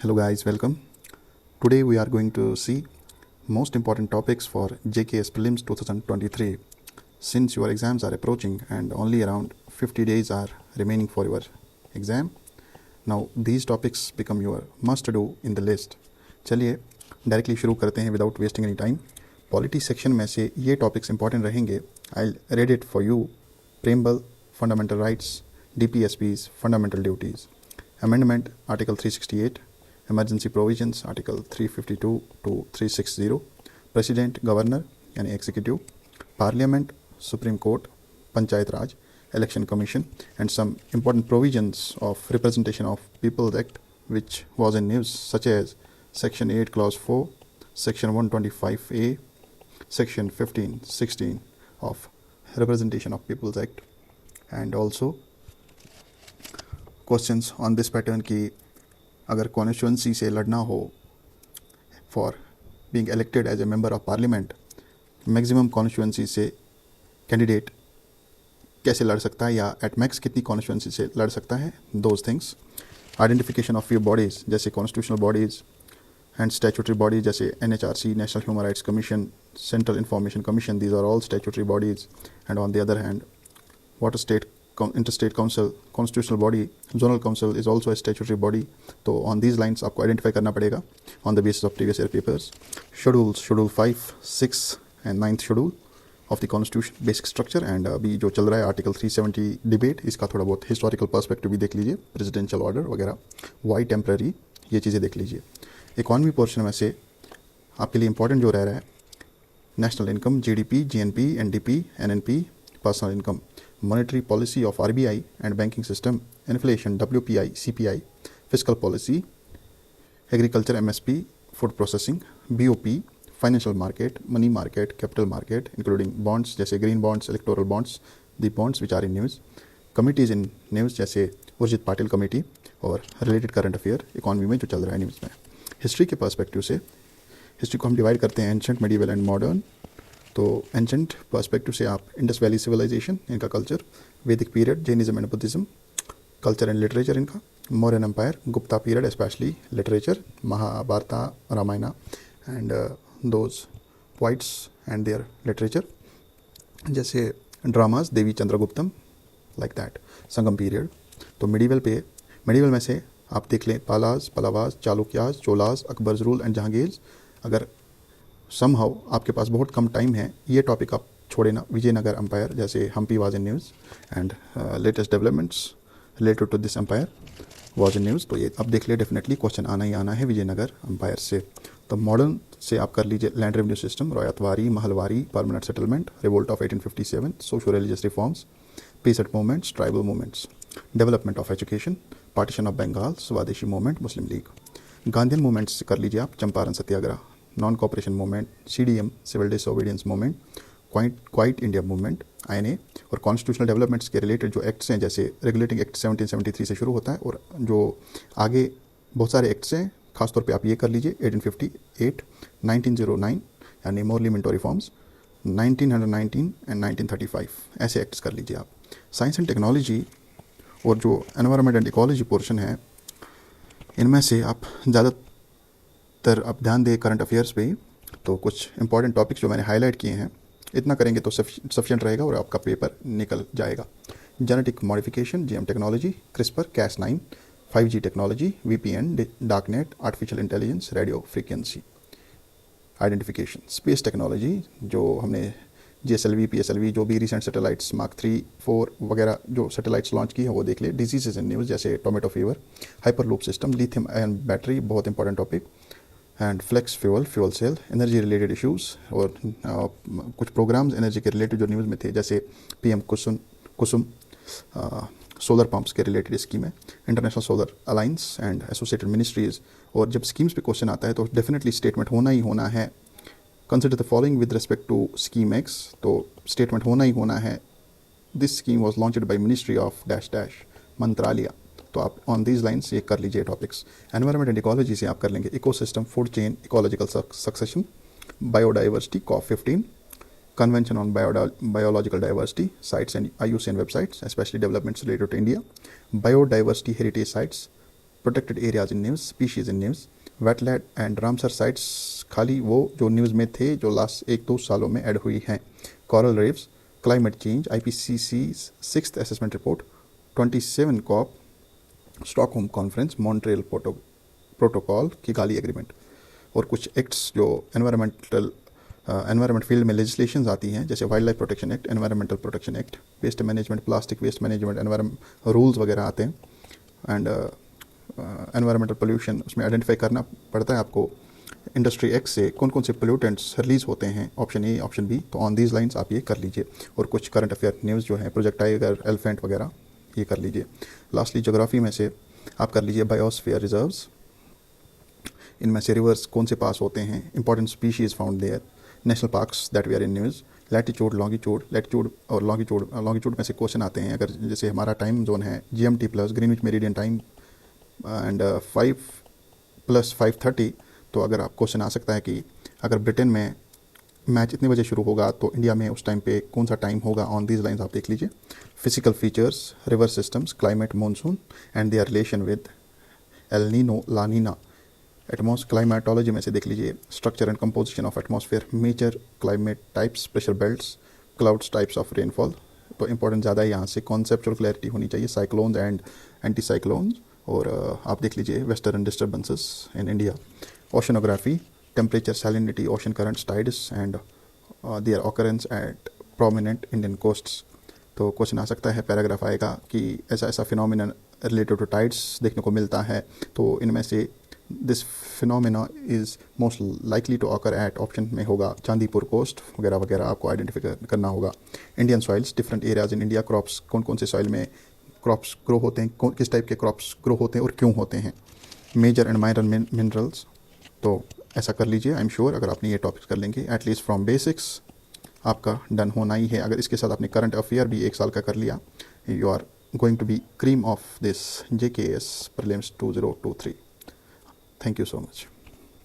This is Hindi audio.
Hello guys, welcome. Today we are going to see most important topics for JKS Prelims 2023. Since your exams are approaching and only around 50 days are remaining for your exam, now these topics become your must do in the list. चलिए डायरेक्टली शुरू करते हैं without wasting any time. Polity section में से ये टॉपिक्स इंपॉर्टेंट रहेंगे. I read it for you. Preamble, fundamental rights, DPSPs, fundamental duties, amendment article 368, emergency provisions article 352 to 360, president, governor यानी executive, parliament, supreme court, panchayat raj, election commission, and some important provisions of representation of people's act which was in news, such as section 8 clause 4, section 125A, section 15 16 of representation of people's act, and also questions on this pattern की अगर कॉन्स्टिट्यूंसी से लड़ना हो for being elected as a member of parliament, maximum constituency से कैंडिडेट कैसे लड़ सकता है या एट मैक्स कितनी कॉन्स्टिट्यूंसी से लड़ सकता है, those things. Identification of few bodies जैसे constitutional bodies and statutory bodies जैसे NHRC, national human rights commission, central information commission, these are all statutory bodies. And on the other hand what a state interstate council, constitutional body, zonal council is also a statutory body. तो on these lines आपको identify करना पड़ेगा on the basis of previous year papers. Schedules, schedule 5, 6 and 9th schedule of the constitution, basic structure. and अभी जो चल रहा है आर्टिकल 370 डिबेट, इसका थोड़ा बहुत हिस्टोरिकल पर्सपेक्टिव भी देख लीजिए, प्रेसिडेंशियल ऑर्डर वगैरह, वाई टेम्पररी, ये चीज़ें देख लीजिए. इकॉनमी पोर्शन में से आपके लिए इंपॉर्टेंट जो रह रहा है, national income, GDP, GNP, NDP, NNP, personal income, monetary policy of RBI and banking system, inflation, WPI, CPI, fiscal policy, agriculture, MSP, food processing, BOP, financial market, money market, capital market, including bonds जैसे green bonds, electoral bonds, the bonds which are in news, committees in news जैसे उर्जित पाटिल कमेटी और related current affair इकोनॉमी में जो चल रहा है न्यूज़ में. हिस्ट्री के पर्सपेक्टिव से हिस्ट्री को हम डिवाइड करते हैं एंशेंट, मेडिवल एंड मॉडर्न. तो एंशेंट पर्सपेक्टिव से आप इंडस वैली सिविलाइजेशन, इनका culture, Vedic period, Jainism and Buddhism, culture and literature इनका, Mauryan empire, Gupta period specially literature, Mahabharata, Ramayana and those poets and their literature, जैसे dramas, Devi Chandraguptam, like that. Sangam period. तो मिडिवल में से आप देख लें पालाज, पलावाज, चालुक्याज, चोलाज, अकबर्स रूल एंड जहांगीर्स. अगर समहाउ आपके पास बहुत कम टाइम है, ये टॉपिक आप छोड़े ना. विजयनगर एम्पायर जैसे Hampi was in news and latest developments related to this empire was in news. तो ये अब देख ले, डेफिनेटली क्वेश्चन आना ही आना है विजयनगर एम्पायर से. तो मॉडर्न से आप कर लीजिए land revenue system, ryotwari, mahalwari, permanent settlement, revolt of 1857, socio religious reforms, peasant movements, tribal movements, development of education, partition of Bengal, swadeshi movement, Muslim League. Gandhian movements कर लीजिए आप, Champaran satyagraha, non cooperation movement, CDM, civil disobedience movement, quit India movement, INA. और कॉन्स्टिट्यूशनल डेवलपमेंट्स के रिलेटेड जो एक्ट्स हैं जैसे रेगुलेटिंग एक्ट 1773 से शुरू होता है और जो आगे बहुत सारे एक्ट्स हैं, खासतौर पे आप ये कर लीजिए 1858, 1909 यानी मोरली-मिंटो रिफॉर्म्स, 1919 एंड 1935, ऐसे एक्ट्स कर लीजिए आप. साइंस एंड टेक्नोलॉजी और जो एनवायरनमेंट एंड इकोलॉजी पोर्शन है, इनमें से आप ज़्यादातर आप ध्यान दें करंट अफेयर्स पे ही. तो कुछ इंपॉर्टेंट टॉपिक्स जो मैंने हाईलाइट किए हैं, इतना करेंगे तो सफिशिएंट रहेगा और आपका पेपर निकल जाएगा. Genetic modification, GM technology, CRISPR, Cas9, 5G technology, VPN, darknet, artificial intelligence, radio frequency identification, space technology जो हमने GSLV, PSLV जो भी रिसेंट सैटेलाइट्स Mark 3, 4 वगैरह जो सैटेलाइट्स लॉन्च की है वो देख ले. डिजीजेज इन न्यूज़ जैसे tomato fever, hyperloop system, lithium ion battery, बहुत important topic, and flex fuel, fuel cell, energy related issues और कुछ प्रोग्राम्स एनर्जी के रिलेटेड जो न्यूज़ में थे जैसे PM कुसुम सोलर पंप्स के रिलेटेड स्कीम है, international solar alliance and associated ministries. और जब स्कीम्स पे क्वेश्चन आता है तो डेफिनेटली स्टेटमेंट होना ही होना है. Consider the following with respect to scheme X. तो स्टेटमेंट होना ही होना है, this scheme was launched by ministry of dash dash मंत्रालय. तो आप ऑन दीज लाइन्स ये कर लीजिए टॉपिक्स. एनवायरनमेंट एंड इकोलॉजी से आप कर लेंगे ecosystem, food chain, ecological succession, biodiversity, COP15, Convention on Biological Diversity, sites and IUCN websites, especially developments related to India, biodiversity heritage sites, protected areas in news, species in news, wetland and Ramsar sites खाली वो जो न्यूज़ में थे जो लास्ट 1-2 सालों में ऐड हुई हैं, coral reefs, climate change, IPCC 6th assessment report, 27 COP, Stockholm conference, Montreal protocol, Kigali agreement, और कुछ एक्ट्स जो एनवायरमेंट फील्ड में लेजिस्लेशंस आती हैं, जैसे wild life protection act, environmental protection act, waste management, plastic waste management, environment rules वगैरह आते हैं, एंड एनवायरमेंटल पोल्यूशन उसमें आइडेंटिफाई करना पड़ता है आपको इंडस्ट्री एक्ट से कौन कौन से पोल्यूटेंट्स रिलीज होते हैं, ऑप्शन ए, ऑप्शन बी। तो ऑन दीज लाइंस आप ये कर लीजिए, और कुछ करंट अफेयर न्यूज़ जो है, प्रोजेक्ट टाइगर, एलिफेंट वगैरह, ये कर लीजिए। लास्टली ज्योग्राफी में से आप कर लीजिए बायोस्फीयर रिजर्व्स, इनमें से रिवर्स कौन से पास होते हैं, important species found there, national parks that we are in news, latitude, longitude और लॉन्गिट्यूड में से क्वेश्चन आते हैं। अगर जैसे हमारा टाइम जोन है GMT plus Greenwich meridian time and 5 + 5:30, तो अगर आप क्वेश्चन आ सकता है कि अगर ब्रिटेन में मैच इतने बजे शुरू होगा तो इंडिया में उस टाइम पे कौन सा टाइम होगा, ऑन दीज लाइंस आप देख लीजिए। Physical features, river systems, climate, monsoon and their relation with El Nino, La Nina. Climatology में से देख लीजिए structure and composition of atmosphere, major climate types, pressure belts, clouds, types of rainfall. तो इंपॉर्टेंट ज़्यादा है यहाँ से, कॉन्सेप्चुअल क्लैरिटी होनी चाहिए, साइक्लोन्स एंड एंटी साइक्लोन्स। और आप देख लीजिए western disturbances in India, oceanography, temperature, salinity, ocean currents, tides and their occurrence at prominent Indian coasts. तो क्वेश्चन आ सकता है, पैराग्राफ आएगा कि ऐसा ऐसा फिनोमिना रिलेटेड टू टाइड्स देखने को मिलता है, तो इनमें से this phenomena is most likely to occur at, option में होगा चांदीपुर कोस्ट वगैरह वगैरह, आपको आइडेंटिफाई करना होगा। Indian soils, different areas in India, crops, कौन कौन से सॉइल में क्रॉप्स ग्रो होते हैं, किस टाइप के क्रॉप्स ग्रो होते हैं और क्यों होते हैं, मेजर एंड माइनर मिनरल्स। तो ऐसा कर लीजिए, आई एम श्योर अगर आपने ये टॉपिक्स कर लेंगे एटलीस्ट फ्रॉम बेसिक्स आपका डन होना ही है। अगर इसके साथ आपने करंट अफेयर भी 1 साल का कर लिया, you are going to be cream of this JKS prelims 2023। Thank you so much.